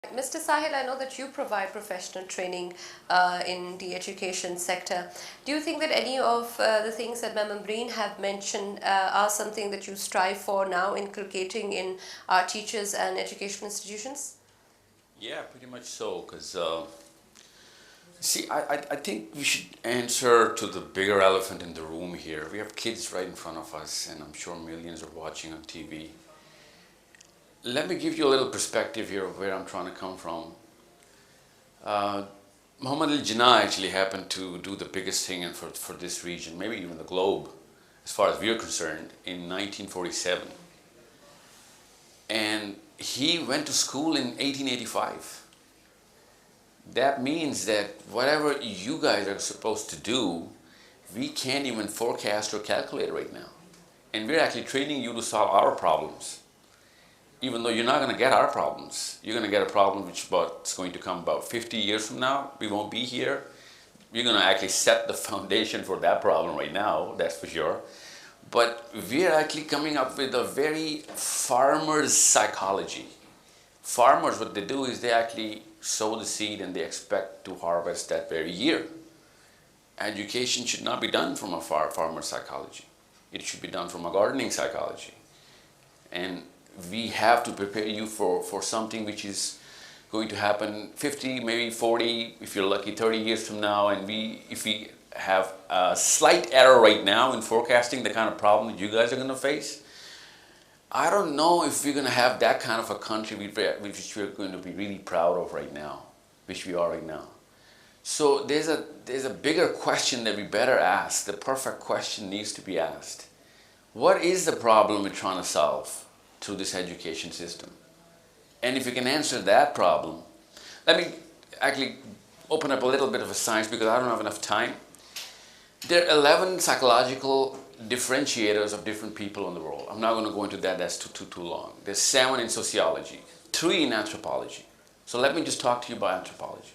Mr. Sahil, I know that you provide professional training in the education sector. Do you think that any of the things that Ma'am Ambreen have mentioned are something that you strive for now, inculcating in our teachers and educational institutions? Yeah, pretty much so. Because see, I think we should answer to the bigger elephant in the room here. We have kids right in front of us, and I'm sure millions are watching on TV. Let me give you a little perspective here of where I'm trying to come from. Uh, Muhammad Ali Jinnah actually happened to do the biggest thing for this region, maybe even the globe, as far as we're concerned, in 1947. And he went to school in 1885. That means that whatever you guys are supposed to do, we can't even forecast or calculate right now. And we're actually training you to solve our problems. Even though you're not going to get our problems. You're going to get a problem which is going to come about 50 years from now. We won't be here. We're going to actually set the foundation for that problem right now, that's for sure. But we're actually coming up with a very farmer's psychology. Farmers, what they do is they actually sow the seed and they expect to harvest that very year. Education should not be done from a farmer's psychology. It should be done from a gardening psychology. And we have to prepare you for something which is going to happen 50, maybe 40, if you're lucky, 30 years from now. And if we have a slight error right now in forecasting the kind of problem that you guys are going to face, I don't know if we're going to have that kind of a country which we're going to be really proud of right now, which we are right now. So there's a bigger question that we better ask. The perfect question needs to be asked. What is the problem we're trying to solve through this education system? And if you can answer that problem, let me actually open up a little bit of a science because I don't have enough time. There are 11 psychological differentiators of different people in the world. I'm not going to go into that, that's too long. There's 7 in sociology, 3 in anthropology. So let me just talk to you about anthropology.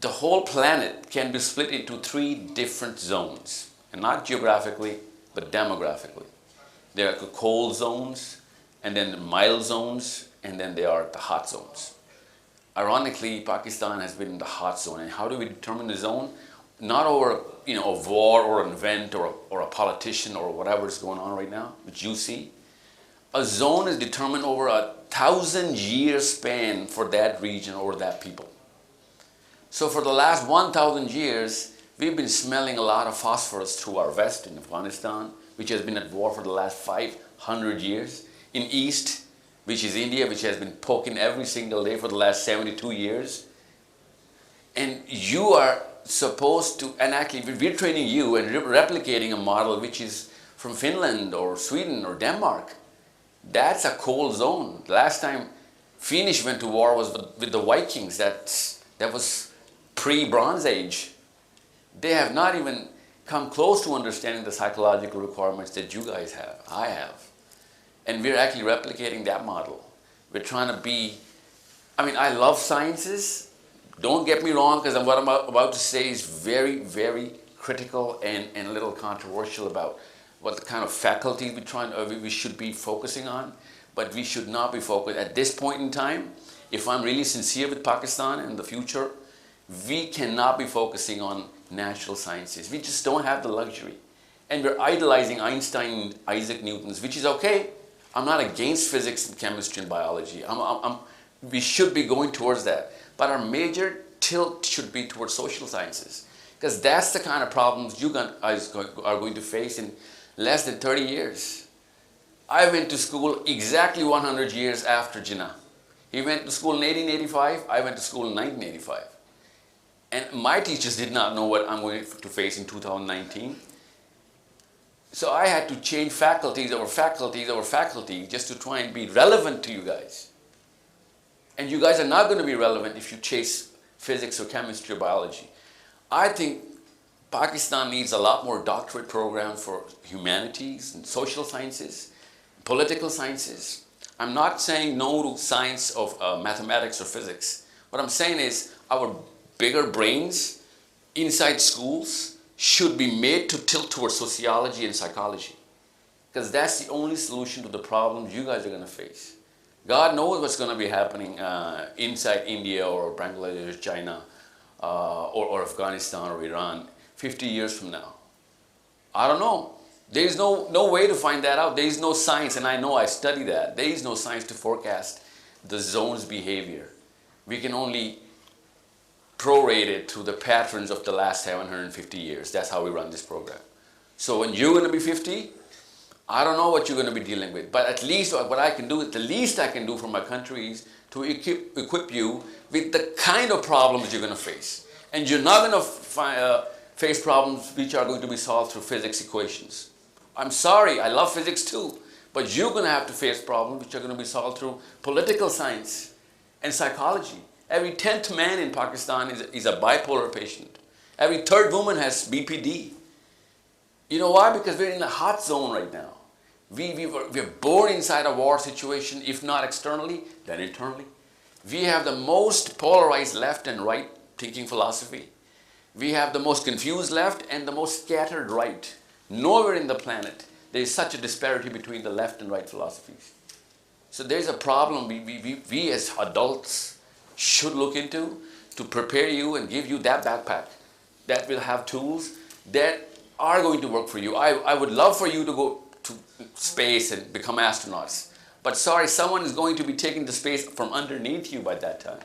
The whole planet can be split into 3 different zones, and not geographically, but demographically. There are the cold zones, and then the mild zones, and then there are the hot zones. Ironically, Pakistan has been in the hot zone. And how do we determine the zone? Not over a war or an event or a politician or whatever is going on right now, which you see. A zone is determined over a 1,000-year span for that region or that people. So for the last 1,000 years, we've been smelling a lot of phosphorus through our west in Afghanistan, which has been at war for the last 500 years. In east, which is India, which has been poking every single day for the last 72 years. And you are supposed to, and actually we're training you and replicating a model which is from Finland or Sweden or Denmark. That's a cold zone. The last time Finnish went to war was with the Vikings. That was pre-Bronze Age. They have not even come close to understanding the psychological requirements that you guys have, I have. And we're actually replicating that model. We're trying to be, I love sciences. Don't get me wrong, because what I'm about to say is very, very critical and a little controversial about what the kind of faculties we should be focusing on. But we should not be focused at this point in time. If I'm really sincere with Pakistan in the future, we cannot be focusing on natural sciences. We just don't have the luxury. And we're idolizing Einstein and Isaac Newton's, which is okay. I'm not against physics and chemistry and biology. We should be going towards that. But our major tilt should be towards social sciences, because that's the kind of problems you guys are going to face in less than 30 years. I went to school exactly 100 years after Jinnah. He went to school in 1885, I went to school in 1985. And my teachers did not know what I'm going to face in 2019. So I had to change faculties over faculties over faculty just to try and be relevant to you guys. And you guys are not going to be relevant if you chase physics or chemistry or biology. I think Pakistan needs a lot more doctorate programs for humanities and social sciences, political sciences. I'm not saying no to science of mathematics or physics. What I'm saying is our bigger brains inside schools should be made to tilt towards sociology and psychology, because that's the only solution to the problems you guys are going to face. God knows what's going to be happening inside India or Bangladesh, China, or Afghanistan or Iran 50 years from now. I don't know. There is no way to find that out. There is no science, and I know I study that. There is no science to forecast the zone's behavior. We can only prorate it through the patterns of the last 750 years. That's how we run this program. So when you're going to be 50, I don't know what you're going to be dealing with, but at least what I can do, the least I can do for my country is to equip you with the kind of problems you're going to face. And you're not going to face problems which are going to be solved through physics equations. I'm sorry, I love physics too, but you're going to have to face problems which are going to be solved through political science and psychology. Every 10th man in Pakistan is a bipolar patient. Every third woman has BPD. You know why? Because we're in a hot zone right now. We're born inside a war situation, if not externally, then internally. We have the most polarized left and right thinking philosophy. We have the most confused left and the most scattered right. Nowhere in the planet there is such a disparity between the left and right philosophies. So there's a problem we as adults should look into to prepare you and give you that backpack that will have tools that are going to work for you. I would love for you to go to space and become astronauts. But sorry, someone is going to be taking the space from underneath you by that time.